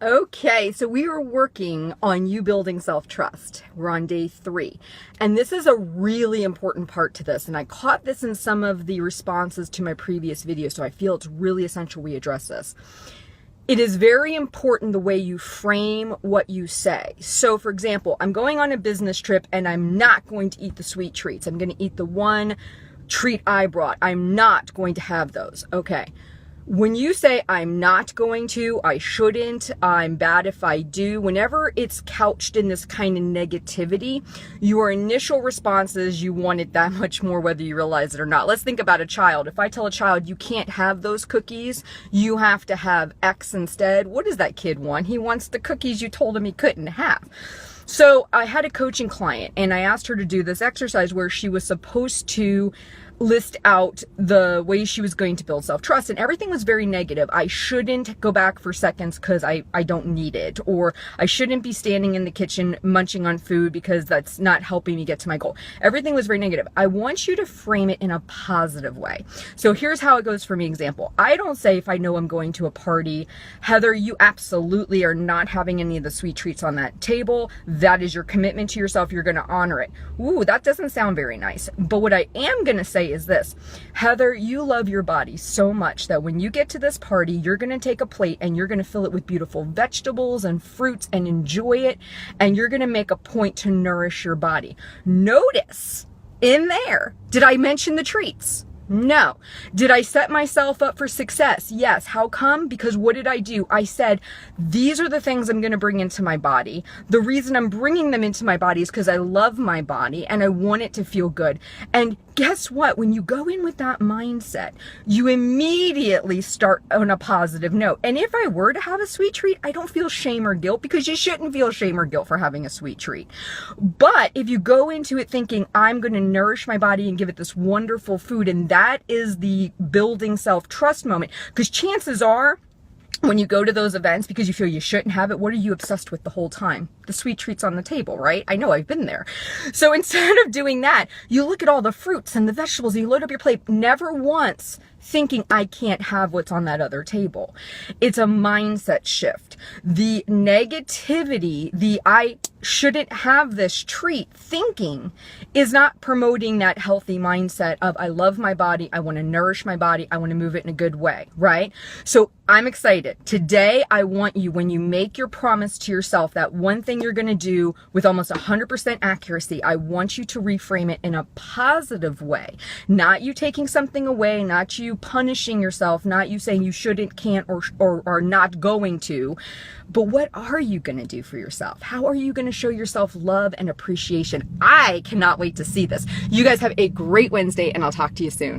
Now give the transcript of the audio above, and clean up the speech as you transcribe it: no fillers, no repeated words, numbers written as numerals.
Okay, so we are working on you building self-trust. We're on day 3. And this is a really important part to this. And I caught this in some of the responses to my previous video, so I feel it's really essential we address this. It is very important the way you frame what you say. So for example, I'm going on a business trip and I'm not going to eat the sweet treats. I'm going to eat the one treat I brought. I'm not going to have those. Okay. When you say I'm not going to, I shouldn't, I'm bad if I do, whenever it's couched in this kind of negativity, your initial response is you want it that much more whether you realize it or not. Let's think about a child. If I tell a child you can't have those cookies, you have to have X instead, what does that kid want? He wants the cookies you told him he couldn't have. So I had a coaching client and I asked her to do this exercise where she was supposed to list out the ways she was going to build self-trust, and everything was very negative. I shouldn't go back for seconds because I don't need it, or I shouldn't be standing in the kitchen munching on food because that's not helping me get to my goal. Everything was very negative. I want you to frame it in a positive way. So here's how it goes for me. Example, I don't say if I know I'm going to a party, Heather, you absolutely are not having any of the sweet treats on that table. That is your commitment to yourself. You're going to honor it. Ooh, that doesn't sound very nice. But what I am going to say is this: Heather, you love your body so much that when you get to this party, you're going to take a plate and you're going to fill it with beautiful vegetables and fruits and enjoy it. And you're going to make a point to nourish your body. Notice in there, did I mention the treats? No. Did I set myself up for success? Yes. How come? Because what did I do? I said, these are the things I'm going to bring into my body. The reason I'm bringing them into my body is because I love my body and I want it to feel good. And guess what? When you go in with that mindset, you immediately start on a positive note. And if I were to have a sweet treat, I don't feel shame or guilt, because you shouldn't feel shame or guilt for having a sweet treat. But if you go into it thinking, I'm going to nourish my body and give it this wonderful food, and that is the building self-trust moment, because chances are, when you go to those events because you feel you shouldn't have it, what are you obsessed with the whole time? The sweet treats on the table, right? I know, I've been there. So instead of doing that, you look at all the fruits and the vegetables and you load up your plate, never once thinking I can't have what's on that other table. It's a mindset shift. The negativity, the I shouldn't have this treat thinking is not promoting that healthy mindset of I love my body, I want to nourish my body, I want to move it in a good way, right? So I'm excited. Today, I want you, when you make your promise to yourself, that one thing you're going to do with almost 100% accuracy, I want you to reframe it in a positive way. Not you taking something away, not you punishing yourself, not you saying you shouldn't, can't, or are not going to, but what are you going to do for yourself? How are you going to show yourself love and appreciation? I cannot wait to see this. You guys have a great Wednesday, and I'll talk to you soon.